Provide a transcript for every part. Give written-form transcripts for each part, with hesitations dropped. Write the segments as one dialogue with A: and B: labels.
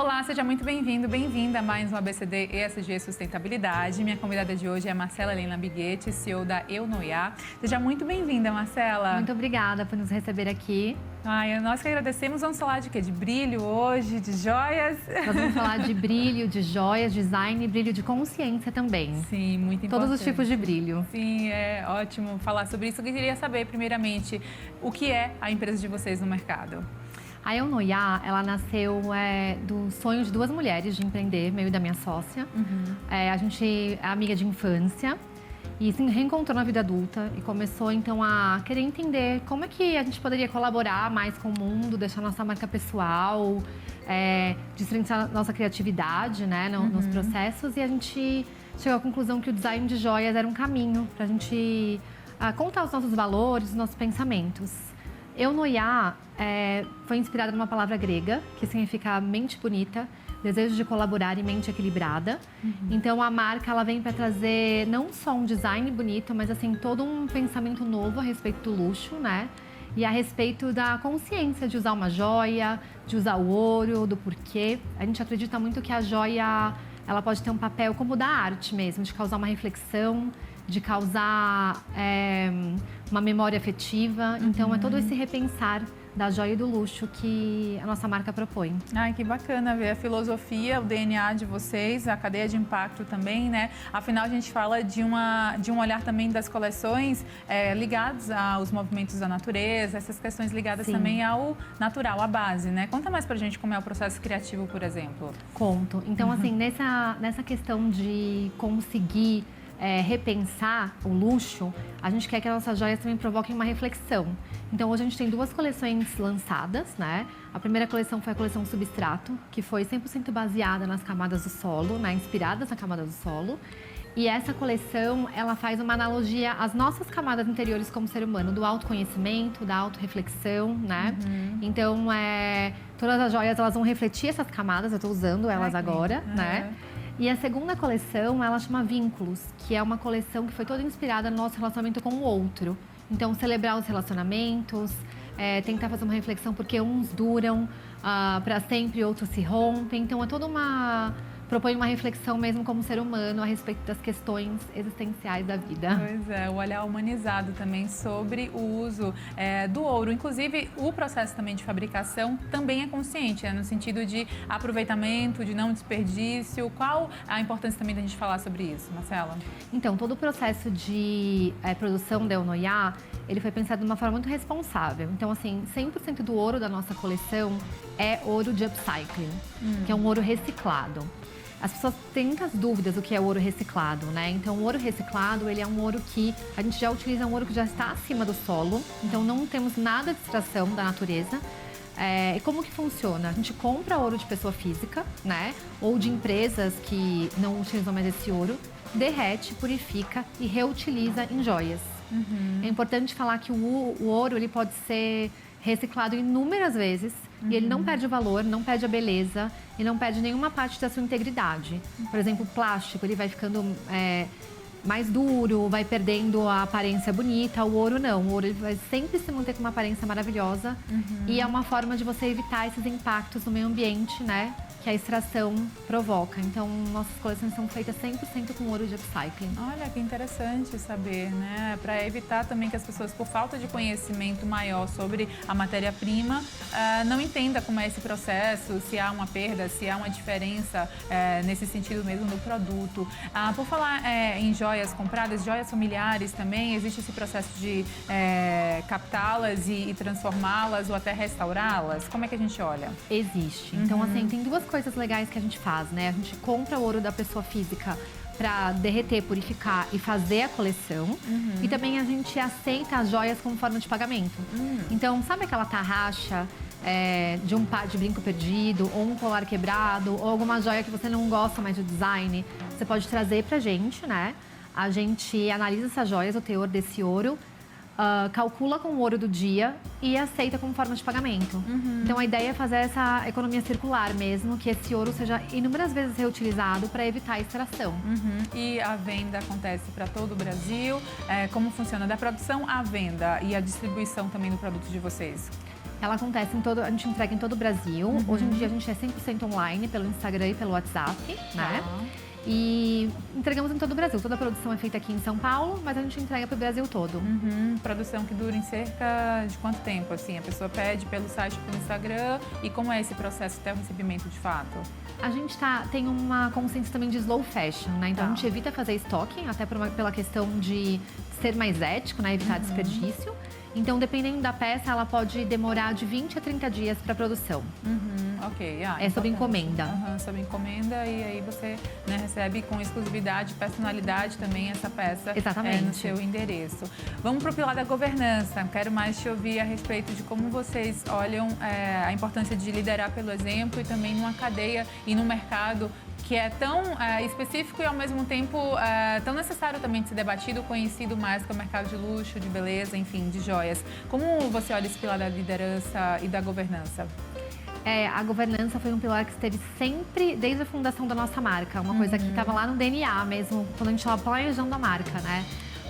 A: Olá, seja muito bem-vindo, bem-vinda a mais um ABCD ESG Sustentabilidade. Minha convidada de hoje é Marcela Helena Biguetti, CEO da Eu Noia. Seja muito bem-vinda, Marcela.
B: Muito obrigada por nos receber aqui.
A: Nós que agradecemos. Vamos falar de quê? De brilho hoje, de joias?
B: Nós vamos falar de brilho, de joias, design e brilho de consciência também.
A: Sim, muito importante.
B: Todos os tipos de brilho.
A: Sim, é ótimo falar sobre isso. Eu queria saber, primeiramente, o que é a empresa de vocês no mercado?
B: A Eu Noia, ela nasceu do sonho de duas mulheres de empreender, meio da minha sócia. A gente é amiga de infância e se reencontrou na vida adulta e começou então a querer entender como é que a gente poderia colaborar mais com o mundo, deixar nossa marca pessoal, destrinçar nossa criatividade, né, nos processos. E a gente chegou à conclusão que o design de joias era um caminho para a gente contar os nossos valores, os nossos pensamentos. Eu Noia foi inspirada numa palavra grega, que significa mente bonita, desejo de colaborar e mente equilibrada. Então a marca ela vem para trazer não só um design bonito, mas assim todo um pensamento novo a respeito do luxo, né? E a respeito da consciência de usar uma joia, de usar o ouro, do porquê. A gente acredita muito que a joia ela pode ter um papel como da arte mesmo, de causar uma reflexão, de causar uma memória afetiva. Então, é todo esse repensar da joia e do luxo que a nossa marca propõe.
A: Ai, que bacana ver a filosofia, o DNA de vocês, a cadeia de impacto também, né? Afinal, a gente fala de um olhar também das coleções ligados aos movimentos da natureza, essas questões ligadas também ao natural, à base, né? Conta mais pra gente como é o processo criativo, por exemplo.
B: Conto. Então, assim, nessa questão de conseguir repensar o luxo, a gente quer que as nossas joias também provoquem uma reflexão. Então, hoje a gente tem duas coleções lançadas, né? A primeira coleção foi a coleção Substrato, que foi 100% baseada nas camadas do solo, né? Inspiradas na camada do solo. E essa coleção, ela faz uma analogia às nossas camadas interiores como ser humano, do autoconhecimento, da autorreflexão, né? Então, todas as joias, elas vão refletir essas camadas, eu estou usando elas agora, né? E a segunda coleção, ela chama Vínculos, que é uma coleção que foi toda inspirada no nosso relacionamento com o outro. Então, celebrar os relacionamentos, tentar fazer uma reflexão porque uns duram para sempre e outros se rompem. Então, é toda propõe uma reflexão mesmo como ser humano a respeito das questões existenciais da vida.
A: Pois é, o olhar humanizado também sobre o uso do ouro. Inclusive, o processo também de fabricação também é consciente, no sentido de aproveitamento, de não desperdício. Qual a importância também da gente falar sobre isso, Marcela?
B: Então, todo o processo de produção da Eu Noia, ele foi pensado de uma forma muito responsável. Então, assim, 100% do ouro da nossa coleção é ouro de upcycling, que é um ouro reciclado. As pessoas têm muitas dúvidas do que é ouro reciclado, né? Então, o ouro reciclado, ele é um ouro que a gente já utiliza um ouro que já está acima do solo. Então, não temos nada de extração da natureza. E como que funciona? A gente compra ouro de pessoa física, né? Ou de empresas que não utilizam mais esse ouro, derrete, purifica e reutiliza em joias. É importante falar que o ouro, ele pode ser reciclado inúmeras vezes e ele não perde o valor, não perde a beleza e não perde nenhuma parte da sua integridade. Por exemplo, o plástico, ele vai ficando mais duro, vai perdendo a aparência bonita. O ouro não, o ouro ele vai sempre se manter com uma aparência maravilhosa e é uma forma de você evitar esses impactos no meio ambiente, né? Que a extração provoca. Então, nossas coleções são feitas 100% com ouro de upcycling.
A: Olha, que interessante saber, né? Para evitar também que as pessoas, por falta de conhecimento maior sobre a matéria-prima, não entendam como é esse processo, se há uma perda, se há uma diferença nesse sentido mesmo do produto. Por falar em joias compradas, joias familiares também, existe esse processo de captá-las e transformá-las ou até restaurá-las? Como é que a gente olha?
B: Existe. Então, assim, tem duas coisas legais que a gente faz, né? A gente compra o ouro da pessoa física para derreter, purificar e fazer a coleção. E também a gente aceita as joias como forma de pagamento. Então, sabe aquela tarraxa de um par de brinco perdido, ou um colar quebrado, ou alguma joia que você não gosta mais do design? Você pode trazer pra gente, né? A gente analisa essas joias, o teor desse ouro, calcula com o ouro do dia e aceita como forma de pagamento. Então, a ideia é fazer essa economia circular mesmo, que esse ouro seja inúmeras vezes reutilizado para evitar a extração.
A: E a venda acontece para todo o Brasil? Como funciona da produção à venda e a distribuição também do produto de vocês?
B: Ela acontece a gente entrega em todo o Brasil. Hoje em dia a gente é 100% online, pelo Instagram e pelo WhatsApp, né? E entregamos em todo o Brasil. Toda a produção é feita aqui em São Paulo, mas a gente entrega para o Brasil todo.
A: Produção que dura em cerca de quanto tempo? Assim, a pessoa pede pelo site, pelo Instagram, e como é esse processo até o recebimento de fato?
B: A gente tem uma consciência também de slow fashion, né? Então a gente evita fazer stocking, até pela questão de ser mais ético, né? Evitar desperdício. Então, dependendo da peça, ela pode demorar de 20 a 30 dias para produção.
A: Ok.
B: É sob encomenda.
A: Sob encomenda, e aí você, né, recebe com exclusividade, personalidade também essa peça no seu endereço. Vamos para o pilar da governança. Quero mais te ouvir a respeito de como vocês olham a importância de liderar pelo exemplo e também numa cadeia e num mercado que é tão específico e, ao mesmo tempo, tão necessário também de ser debatido, conhecido mais que é o mercado de luxo, de beleza, enfim, de joias. Como você olha esse pilar da liderança e da governança?
B: A governança foi um pilar que esteve sempre desde a fundação da nossa marca. Uma coisa que estava lá no DNA mesmo, quando a gente estava planejando a marca, né?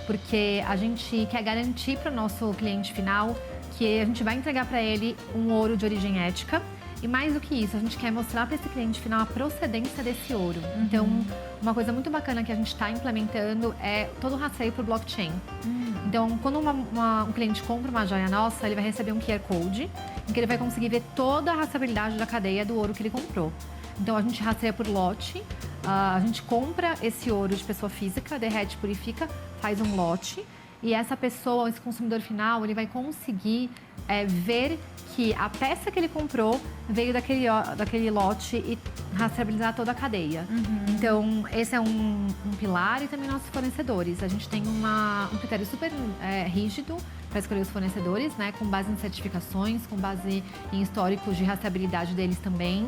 B: Porque a gente quer garantir para o nosso cliente final que a gente vai entregar para ele um ouro de origem ética. E mais do que isso, a gente quer mostrar para esse cliente final a procedência desse ouro. Então, uma coisa muito bacana que a gente está implementando é todo o rastreio por blockchain. Então, quando um cliente compra uma joia nossa, ele vai receber um QR Code em que ele vai conseguir ver toda a rastreabilidade da cadeia do ouro que ele comprou. Então, a gente rastreia por lote, a gente compra esse ouro de pessoa física, derrete, purifica, faz um lote. E essa pessoa, esse consumidor final, ele vai conseguir ver que a peça que ele comprou veio daquele lote e rastreabilizar toda a cadeia. Então, esse é um pilar, e também nossos fornecedores. A gente tem um critério super rígido para escolher os fornecedores, né? Com base em certificações, com base em históricos de rastreabilidade deles também,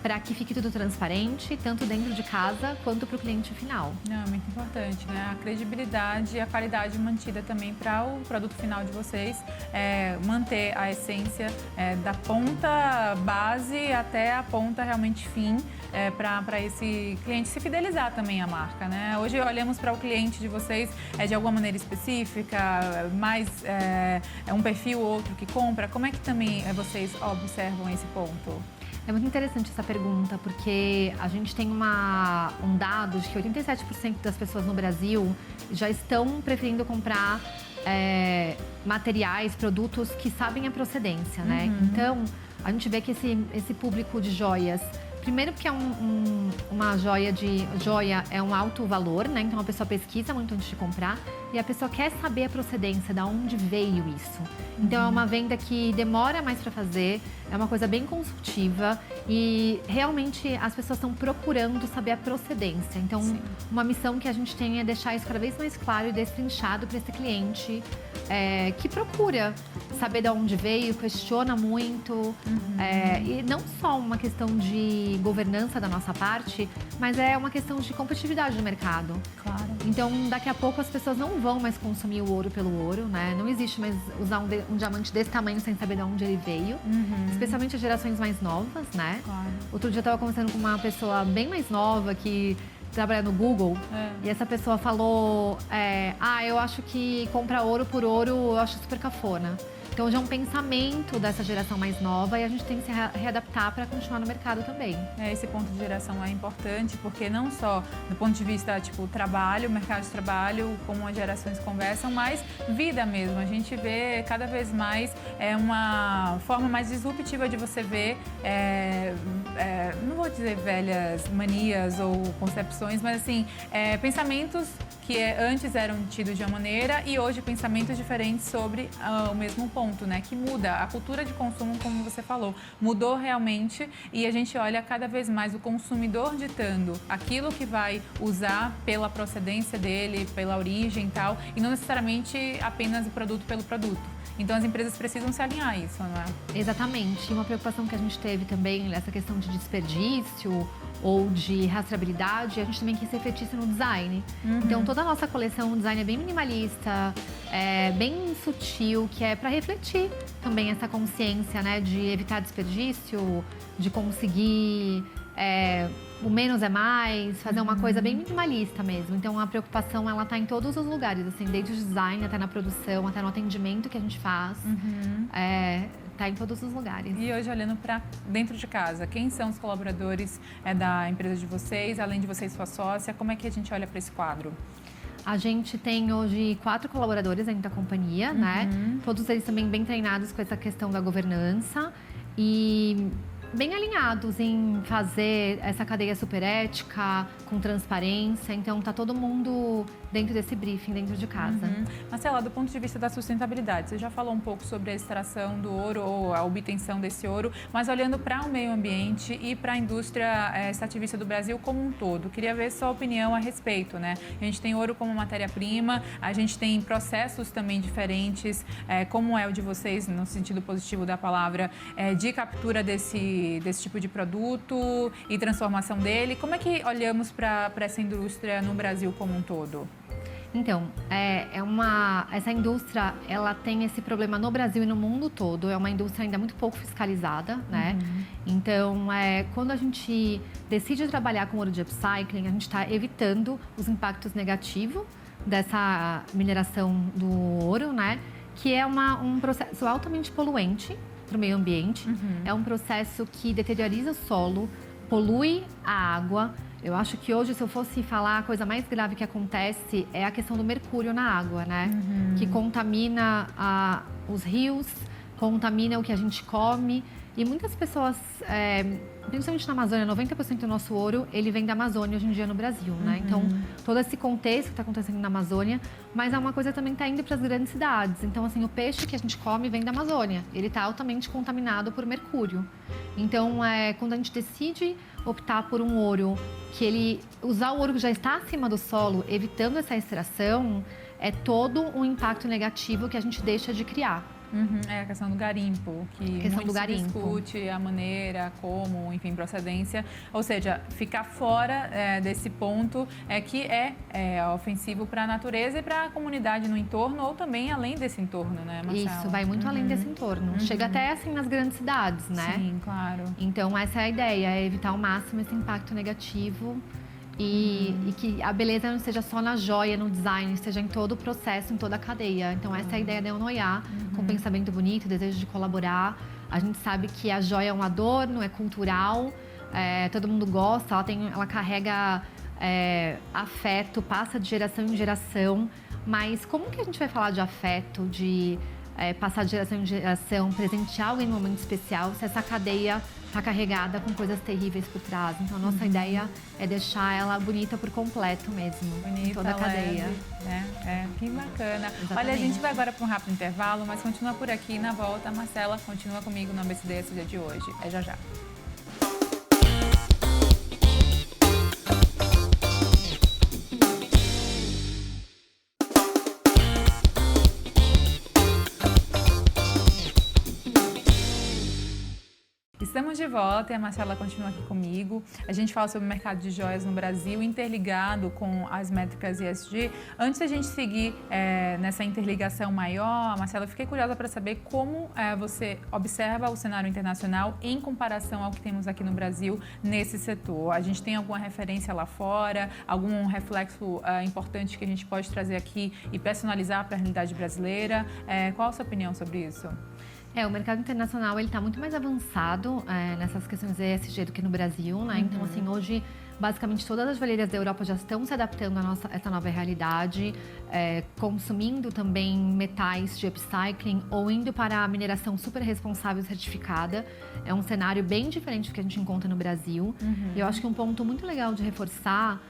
B: para que fique tudo transparente, tanto dentro de casa quanto para o cliente final.
A: Não, muito importante, né? A credibilidade e a qualidade mantida também para o produto final de vocês, manter a essência da ponta base até a ponta realmente fim, para esse cliente se fidelizar também à marca, né? Hoje olhamos para o cliente de vocês de alguma maneira específica, mais um perfil ou outro que compra. Como é que também vocês observam esse ponto?
B: É muito interessante essa pergunta, porque a gente tem um dado de que 87% das pessoas no Brasil já estão preferindo comprar materiais, produtos que sabem a procedência, né? Então, a gente vê que esse público de joias, primeiro porque uma joia é um alto valor, né? Então a pessoa pesquisa muito antes de comprar e a pessoa quer saber a procedência, de onde veio isso. Então é uma venda que demora mais para fazer, é uma coisa bem consultiva e realmente as pessoas estão procurando saber a procedência. Então, uma missão que a gente tem é deixar isso cada vez mais claro e destrinchado para esse cliente que procura saber de onde veio, questiona muito. E não só uma questão de governança da nossa parte, mas é uma questão de competitividade do mercado.
A: Claro.
B: Então, daqui a pouco as pessoas não vão mais consumir o ouro pelo ouro, né? Não existe mais usar um diamante desse tamanho sem saber de onde ele veio. Especialmente as gerações mais novas, né?
A: Claro.
B: Outro dia eu estava conversando com uma pessoa bem mais nova que trabalha no Google. E essa pessoa falou, eu acho que comprar ouro por ouro eu acho super cafona. Então, já é um pensamento dessa geração mais nova e a gente tem que se readaptar para continuar no mercado também.
A: Esse ponto de geração é importante porque não só do ponto de vista, trabalho, mercado de trabalho, como as gerações conversam, mas vida mesmo. A gente vê cada vez mais uma forma mais disruptiva de você ver, não vou dizer velhas manias ou concepções, mas assim, pensamentos que antes eram tidos de uma maneira e hoje pensamentos diferentes sobre o mesmo ponto, né? Que muda. A cultura de consumo, como você falou, mudou realmente e a gente olha cada vez mais o consumidor ditando aquilo que vai usar pela procedência dele, pela origem e tal, e não necessariamente apenas o produto pelo produto. Então, as empresas precisam se alinhar a isso, não é?
B: Exatamente. E uma preocupação que a gente teve também nessa questão de desperdício ou de rastreabilidade, a gente também quis refletir isso no design. Então, toda a nossa coleção, o design é bem minimalista, bem sutil, que é para refletir também essa consciência, né, de evitar desperdício, de conseguir o menos é mais, fazer uma coisa bem minimalista mesmo. Então, a preocupação, ela tá em todos os lugares, assim, desde o design até na produção, até no atendimento que a gente faz. está em todos os lugares.
A: E hoje, olhando para dentro de casa, quem são os colaboradores da empresa de vocês, além de vocês, sua sócia, como é que a gente olha para esse quadro?
B: A gente tem hoje 4 colaboradores dentro da companhia, né? Todos eles também bem treinados com essa questão da governança e bem alinhados em fazer essa cadeia super ética, com transparência. Então, tá todo mundo dentro desse briefing, dentro de casa.
A: Marcela, do ponto de vista da sustentabilidade, você já falou um pouco sobre a extração do ouro ou a obtenção desse ouro, mas olhando para o meio ambiente e para a indústria extrativista do Brasil como um todo, queria ver sua opinião a respeito, né? A gente tem ouro como matéria-prima, a gente tem processos também diferentes, como é o de vocês, no sentido positivo da palavra, de captura desse tipo de produto e transformação dele. Como é que olhamos para essa indústria no Brasil como um todo?
B: Então, essa indústria, ela tem esse problema no Brasil e no mundo todo. É uma indústria ainda muito pouco fiscalizada, né? Então, quando a gente decide trabalhar com ouro de upcycling, a gente está evitando os impactos negativos dessa mineração do ouro, né? Que é um processo altamente poluente para o meio ambiente. É um processo que deterioriza o solo, polui a água. Eu acho que hoje, se eu fosse falar, a coisa mais grave que acontece é a questão do mercúrio na água, né? Que contamina os rios, contamina o que a gente come. E muitas pessoas, principalmente na Amazônia, 90% do nosso ouro, ele vem da Amazônia hoje em dia no Brasil, né? Então, todo esse contexto que está acontecendo na Amazônia, mas é uma coisa também que está indo para as grandes cidades. Então, assim, o peixe que a gente come vem da Amazônia. Ele está altamente contaminado por mercúrio. Então, quando a gente decide optar por um ouro, usar o ouro que já está acima do solo, evitando essa extração, é todo um impacto negativo que a gente deixa de criar.
A: É a questão do garimpo, que muito se discute a maneira, como, enfim, procedência. Ou seja, ficar fora desse ponto que é ofensivo para a natureza e para a comunidade no entorno, ou também além desse entorno, né, Marcela?
B: Isso, vai muito além desse entorno. Chega até, assim, nas grandes cidades, né?
A: Sim, claro.
B: Então, essa é a ideia, é evitar ao máximo esse impacto negativo. E que a beleza não seja só na joia, no design, esteja em todo o processo, em toda a cadeia. Então, essa é a ideia da Eunoia, com pensamento bonito, desejo de colaborar. A gente sabe que a joia é um adorno, é cultural, todo mundo gosta, ela carrega afeto, passa de geração em geração. Mas como que a gente vai falar de afeto, de passar de geração em geração, presentear alguém num momento especial, se essa cadeia está carregada com coisas terríveis por trás? Então, a nossa ideia é deixar ela bonita por completo mesmo,
A: bonita,
B: em toda a cadeia.
A: Leve, que bacana.
B: Exatamente.
A: Olha, a gente vai agora para um rápido intervalo, mas continua por aqui. Na volta, a Marcela continua comigo no ABCD esse dia de hoje. É já já. Estamos de volta e a Marcela continua aqui comigo. A gente fala sobre o mercado de joias no Brasil, interligado com as métricas ESG. Antes da gente seguir nessa interligação maior, Marcela, eu fiquei curiosa para saber como você observa o cenário internacional em comparação ao que temos aqui no Brasil nesse setor. A gente tem alguma referência lá fora, algum reflexo importante que a gente pode trazer aqui e personalizar para a realidade brasileira? Qual a sua opinião sobre isso?
B: O mercado internacional ele está muito mais avançado nessas questões ESG do que no Brasil, né? Então, assim, hoje, basicamente, todas as joalherias da Europa já estão se adaptando a essa nova realidade, consumindo também metais de upcycling ou indo para a mineração super responsável e certificada. É um cenário bem diferente do que a gente encontra no Brasil. E eu acho que um ponto muito legal de reforçar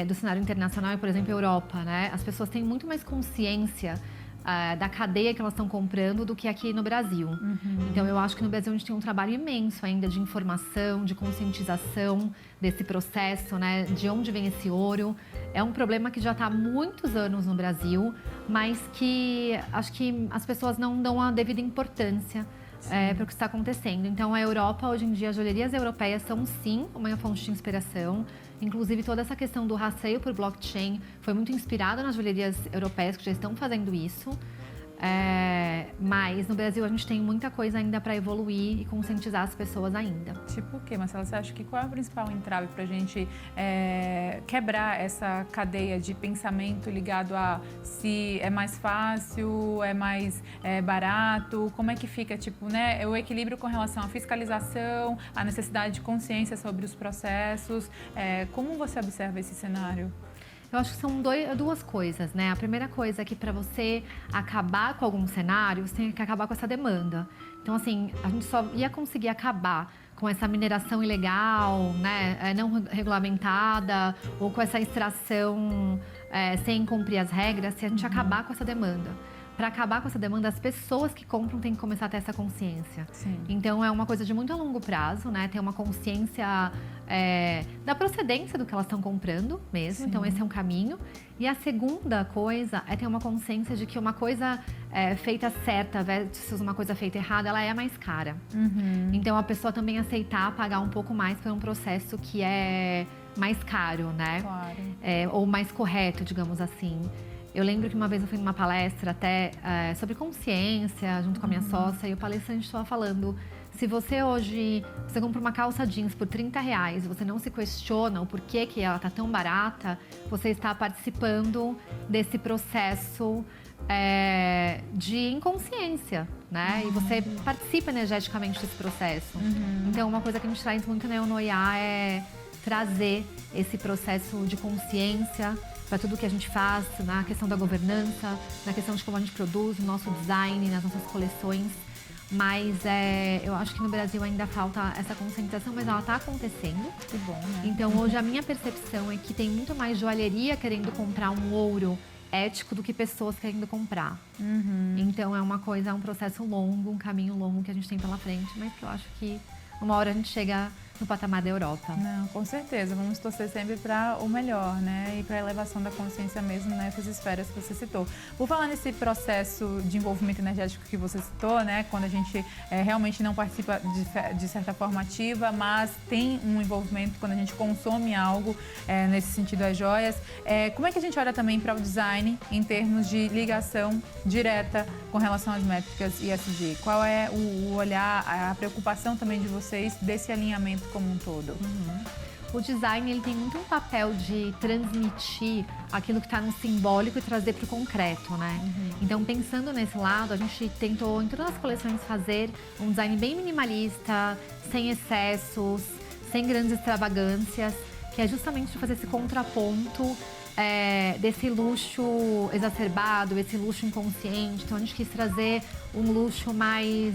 B: do cenário internacional é, por exemplo, a Europa, né? As pessoas têm muito mais consciência da cadeia que elas estão comprando do que aqui no Brasil. Então, eu acho que no Brasil a gente tem um trabalho imenso ainda de informação, de conscientização desse processo, né? De onde vem esse ouro. É um problema que já está há muitos anos no Brasil, mas que acho que as pessoas não dão a devida importância para o que está acontecendo. Então, a Europa, hoje em dia, as joalherias europeias são, sim, uma fonte de inspiração. Inclusive, toda essa questão do rastreio por blockchain foi muito inspirada nas joalherias europeias que já estão fazendo isso. Mas no Brasil a gente tem muita coisa ainda para evoluir e conscientizar as pessoas ainda.
A: Tipo o quê, Marcela? Você acha que qual é o principal entrave para a gente quebrar essa cadeia de pensamento ligado a se é mais fácil, é mais barato? Como é que fica, tipo, né, o equilíbrio com relação à fiscalização, a necessidade de consciência sobre os processos? Como você observa esse cenário?
B: Eu acho que são duas coisas, né? A primeira coisa é que para você acabar com algum cenário, você tem que acabar com essa demanda. Então, assim, a gente só ia conseguir acabar com essa mineração ilegal, né, não regulamentada, ou com essa extração sem cumprir as regras, se a gente acabar com essa demanda. Para acabar com essa demanda, as pessoas que compram têm que começar a ter essa consciência.
A: Sim.
B: Então, é uma coisa de muito longo prazo, né? Ter uma consciência da procedência do que elas estão comprando mesmo. Sim. Então, esse é um caminho. E a segunda coisa é ter uma consciência de que uma coisa feita certa versus uma coisa feita errada, ela é mais cara. Uhum. Então, a pessoa também aceitar pagar um pouco mais por um processo que é mais caro, né?
A: Claro.
B: Ou mais correto, digamos assim. Eu lembro que uma vez eu fui numa palestra até sobre consciência, junto com a minha sócia, e o palestrante estava falando, se você hoje, você compra uma calça jeans por R$30 e você não se questiona o porquê que ela está tão barata, você está participando desse processo de inconsciência, né? E você participa energeticamente desse processo. Então, uma coisa que a gente traz muito na Eunoia é trazer esse processo de consciência para tudo que a gente faz, na questão da governança, na questão de como a gente produz, o nosso design, nas nossas coleções. Mas eu acho que no Brasil ainda falta essa conscientização, mas ela está acontecendo.
A: Que bom, né?
B: Então, hoje a minha percepção é que tem muito mais joalheria querendo comprar um ouro ético do que pessoas querendo comprar. Então, é um processo longo, um caminho longo que a gente tem pela frente, mas que eu acho que uma hora a gente chega no patamar da Europa.
A: Não, com certeza. Vamos torcer sempre para o melhor, né? E para a elevação da consciência mesmo nessas esferas que você citou. Por falar nesse processo de envolvimento energético que você citou, né? Quando a gente realmente não participa de certa forma ativa, mas tem um envolvimento quando a gente consome algo, nesse sentido as joias. Como é que a gente olha também para o design em termos de ligação direta com relação às métricas ESG? Qual é o olhar, a preocupação também de vocês desse alinhamento como um todo?
B: O design, ele tem muito um papel de transmitir aquilo que está no simbólico e trazer para o concreto, né? Então, pensando nesse lado, a gente tentou, em todas as coleções, fazer um design bem minimalista, sem excessos, sem grandes extravagâncias, que é justamente fazer esse contraponto desse luxo exacerbado, esse luxo inconsciente. Então, a gente quis trazer um luxo mais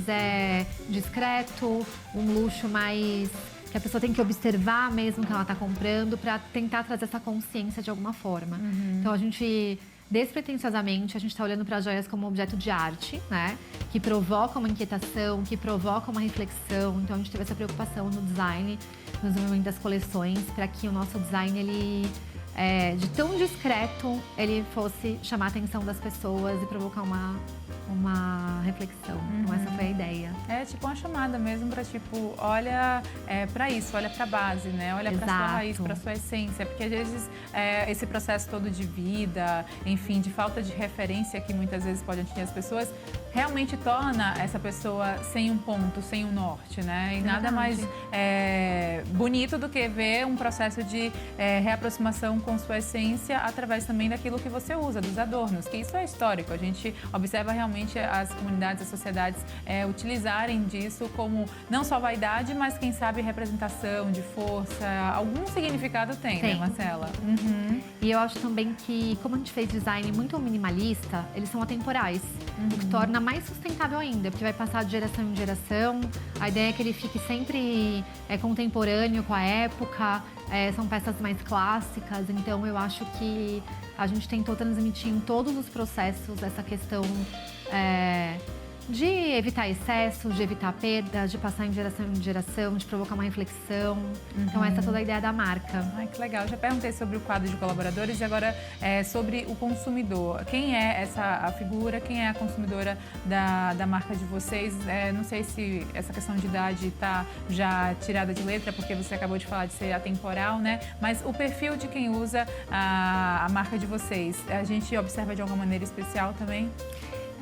B: discreto, um luxo mais que a pessoa tem que observar mesmo que ela está comprando para tentar trazer essa consciência de alguma forma. Então, a gente, despretensiosamente, a gente está olhando para as joias como objeto de arte, né? Que provoca uma inquietação, que provoca uma reflexão. Então, a gente teve essa preocupação no design, no desenvolvimento das coleções, para que o nosso design, ele de tão discreto, ele fosse chamar a atenção das pessoas e provocar uma reflexão. Então, essa foi a ideia.
A: É tipo uma chamada mesmo para tipo, olha para isso, olha para a base, né? Olha para sua raiz, para sua essência, porque às vezes esse processo todo de vida, enfim, de falta de referência que muitas vezes pode atingir as pessoas, realmente torna essa pessoa sem um ponto, sem um norte, né? E nada mais bonito do que ver um processo de reaproximação com sua essência através também daquilo que você usa, dos adornos, que isso é histórico. A gente observa realmente as comunidades, as sociedades utilizarem disso como não só vaidade, mas quem sabe representação de força, algum significado tem, né, Marcela?
B: E eu acho também que, como a gente fez design muito minimalista, eles são atemporais, o que torna mais sustentável ainda, porque vai passar de geração em geração. A ideia é que ele fique sempre contemporâneo com a época, são peças mais clássicas, então eu acho que a gente tentou transmitir em todos os processos essa questão de evitar excessos, de evitar perdas, de passar em geração, de provocar uma reflexão. Então, essa é toda a ideia da marca.
A: Ai, que legal. Já perguntei sobre o quadro de colaboradores e agora sobre o consumidor. Quem é a figura, quem é a consumidora da marca de vocês? Não sei se essa questão de idade está já tirada de letra, porque você acabou de falar de ser atemporal, né? Mas o perfil de quem usa a marca de vocês, a gente observa de alguma maneira especial também?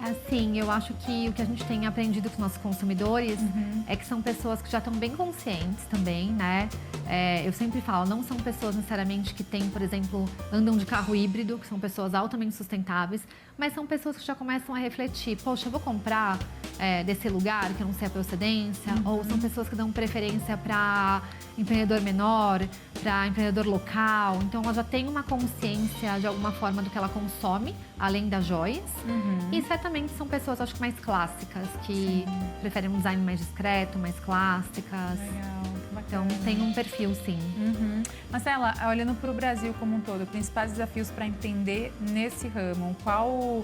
B: Assim, eu acho que o que a gente tem aprendido com os nossos consumidores é que são pessoas que já estão bem conscientes também, né? Eu sempre falo, não são pessoas necessariamente que têm, por exemplo, andam de carro híbrido, que são pessoas altamente sustentáveis, mas são pessoas que já começam a refletir, poxa, eu vou comprar desse lugar que eu não sei a procedência, ou são pessoas que dão preferência para empreendedor menor, para empreendedor local, então ela já tem uma consciência de alguma forma do que ela consome, além das joias. E certamente são pessoas, acho que mais clássicas, que preferem um design mais discreto, mais clássicas.
A: Legal, que bacana.
B: Então tem um perfil, sim.
A: Marcela, olhando para o Brasil como um todo, principais desafios para empreender nesse ramo, qual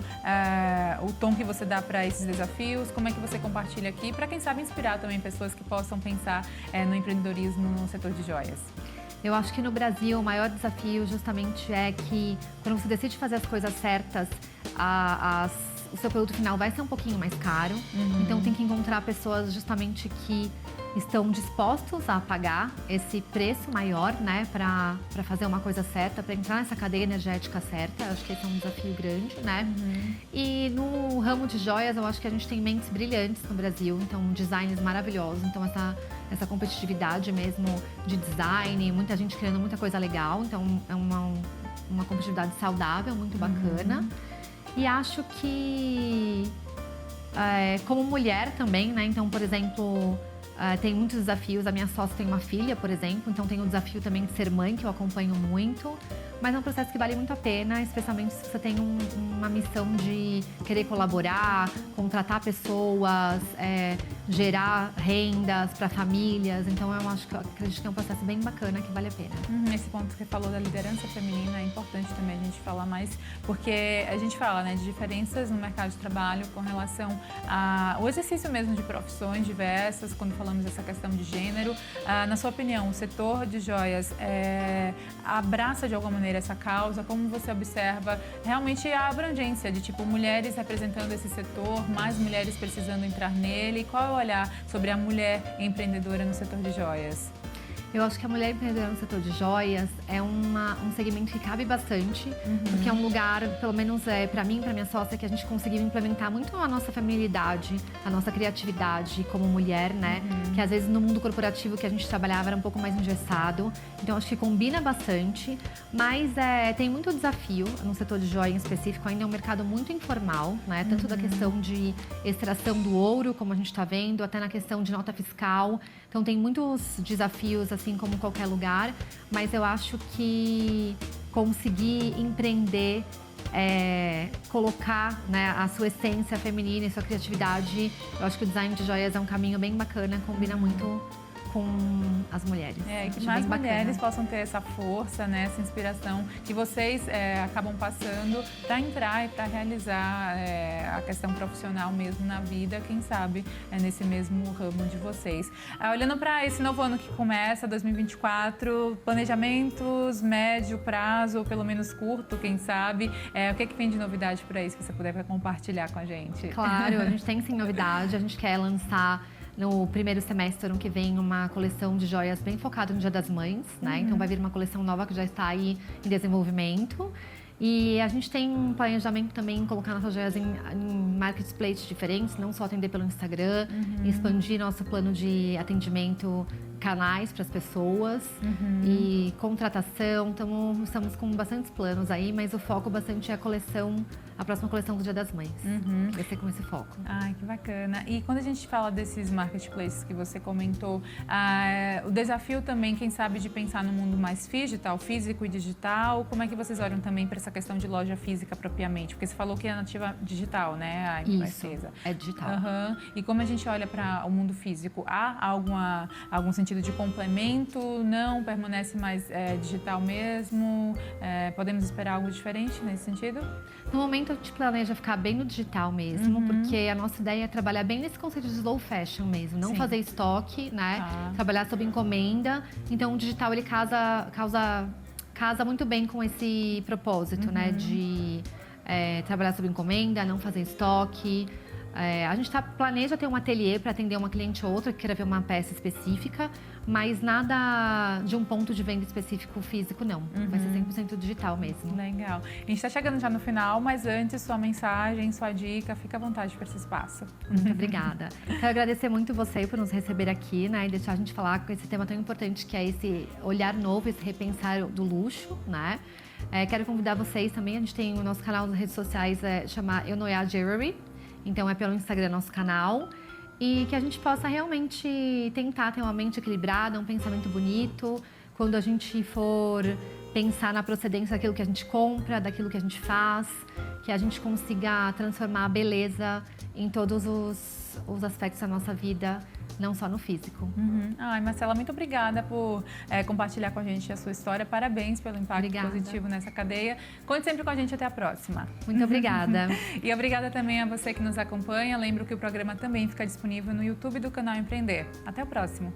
A: o tom que você dá para esses desafios, como é que você compartilha aqui, para quem sabe inspirar também pessoas que possam pensar no empreendedorismo no setor de joias?
B: Eu acho que no Brasil o maior desafio justamente é que quando você decide fazer as coisas certas, o seu produto final vai ser um pouquinho mais caro. Então tem que encontrar pessoas justamente que estão dispostos a pagar esse preço maior, né, para fazer uma coisa certa, para entrar nessa cadeia energética certa. Eu acho que esse é um desafio grande, né? E no ramo de joias, eu acho que a gente tem mentes brilhantes no Brasil, então designs maravilhosos. Então essa competitividade mesmo de design, muita gente criando muita coisa legal. Então é uma competitividade saudável, muito bacana. E acho que como mulher também, né? Então, por exemplo, tem muitos desafios. A minha sócia tem uma filha, por exemplo, então tem o desafio também de ser mãe, que eu acompanho muito. Mas é um processo que vale muito a pena, especialmente se você tem uma missão de querer colaborar, contratar pessoas, gerar rendas para famílias. Então, eu acredito que é um processo bem bacana, que vale a pena.
A: Esse ponto que você falou da liderança feminina é importante também a gente falar mais, porque a gente fala, né, de diferenças no mercado de trabalho com relação ao exercício mesmo de profissões diversas, quando falamos dessa questão de gênero. Na sua opinião, o setor de joias abraça de alguma maneira essa causa? Como você observa realmente a abrangência de tipo mulheres representando esse setor, mais mulheres precisando entrar nele? Qual é o olhar sobre a mulher empreendedora no setor de joias?
B: Eu acho que a mulher empreendedora no setor de joias é um segmento que cabe bastante, porque é um lugar, pelo menos para mim e para minha sócia, que a gente conseguiu implementar muito a nossa feminilidade, a nossa criatividade como mulher, né? Que às vezes no mundo corporativo que a gente trabalhava era um pouco mais engessado. Então acho que combina bastante, mas tem muito desafio no setor de joia em específico. Ainda é um mercado muito informal, né? Tanto da questão de extração do ouro, como a gente está vendo, até na questão de nota fiscal. Então tem muitos desafios, assim como qualquer lugar, mas eu acho que conseguir empreender, colocar, né, a sua essência feminina e sua criatividade, eu acho que o design de joias é um caminho bem bacana, combina muito com as mulheres.
A: E que mais mulheres possam ter essa força, né, essa inspiração que vocês acabam passando para entrar e para realizar a questão profissional mesmo na vida, quem sabe nesse mesmo ramo de vocês. Olhando para esse novo ano que começa, 2024, planejamentos, médio prazo, ou pelo menos curto, quem sabe, o que vem de novidade por aí, se você puder compartilhar com a gente?
B: Claro, a gente tem sim novidade, a gente quer lançar no primeiro semestre, ano que vem, uma coleção de joias bem focada no Dia das Mães, né? Então vai vir uma coleção nova que já está aí em desenvolvimento. E a gente tem um planejamento também em colocar nossas joias em marketplaces diferentes, não só atender pelo Instagram, expandir nosso plano de atendimento, canais para as pessoas e contratação. Estamos com bastantes planos aí, mas o foco bastante é a próxima coleção do Dia das Mães. Vai ser com esse foco.
A: Ai, que bacana. E quando a gente fala desses marketplaces que você comentou, o desafio também, quem sabe, de pensar no mundo mais digital, físico e digital, como é que vocês olham também para essa questão de loja física propriamente? Porque você falou que é nativa digital, né, a empresa.
B: É digital.
A: E como a gente olha para o mundo físico, há algum sentido de complemento? Não? Permanece mais digital mesmo? Podemos esperar algo diferente nesse sentido?
B: No momento, a gente planeja ficar bem no digital mesmo, porque a nossa ideia é trabalhar bem nesse conceito de slow fashion mesmo. Não fazer estoque, né? Trabalhar sob encomenda. Então, o digital, ele casa muito bem com esse propósito, né? De trabalhar sob encomenda, não fazer estoque. A gente planeja ter um ateliê para atender uma cliente ou outra que queira ver uma peça específica, mas nada de um ponto de venda específico físico, não. Vai ser 100% digital mesmo.
A: Legal. A gente está chegando já no final, mas antes, sua mensagem, sua dica, fica à vontade para esse espaço.
B: Muito obrigada. Quero agradecer muito você por nos receber aqui, né? E deixar a gente falar com esse tema tão importante que é esse olhar novo, esse repensar do luxo, né? Quero convidar vocês também, a gente tem o nosso canal nas redes sociais, chama Eunoia Jewelry. Então é pelo Instagram nosso canal e que a gente possa realmente tentar ter uma mente equilibrada, um pensamento bonito, quando a gente for pensar na procedência daquilo que a gente compra, daquilo que a gente faz, que a gente consiga transformar a beleza em todos os aspectos da nossa vida, não só no físico.
A: Ai, Marcela, muito obrigada por compartilhar com a gente a sua história. Parabéns pelo impacto positivo nessa cadeia. Conte sempre com a gente. Até a próxima.
B: Muito obrigada.
A: E obrigada também a você que nos acompanha. Lembro que o programa também fica disponível no YouTube do canal Empreender. Até o próximo.